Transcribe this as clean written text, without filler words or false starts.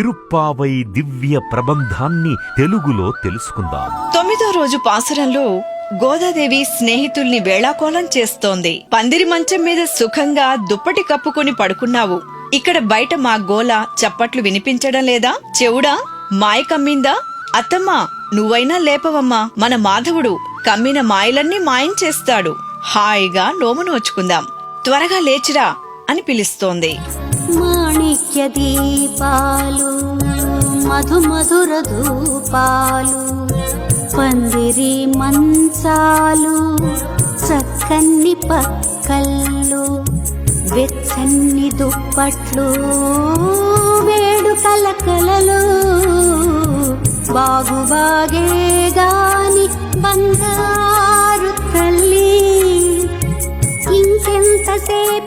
తిరుప్పావై దివ్య ప్రబంధాన్ని తెలుగులో తెలుసుకుందాం. 9వ రోజు పాసురంలో గోదాదేవి స్నేహితుల్ని వేళాకోళం చేస్తోంది. పందిరి మంచం మీద సుఖంగా దుప్పటి కప్పుకుని పడుకున్నావు. ఇక్కడ బయట మా గోల చప్పట్లు వినిపించడం లేదా? చెవుడా మాయ కమ్మిందా? అత్తమ్మా నువ్వైనా లేపవమ్మా, మన మాధవుడు కమ్మిన మాయలన్నీ మాయం చేస్తాడు. హాయిగా నోము నోచుకుందాం, త్వరగా లేచిరా అని పిలుస్తోంది. మాణిక్య దీపాలు మధుమధుర ధూపాలు, పందిరి మంచాలు చక్కన్ని పక్కళ్ళు, వెచ్చన్ని దుప్పట్లు వేడుకల కలలు, బాగుబాగే గాని బంగారు తల్లి ఇంకెంతసేపు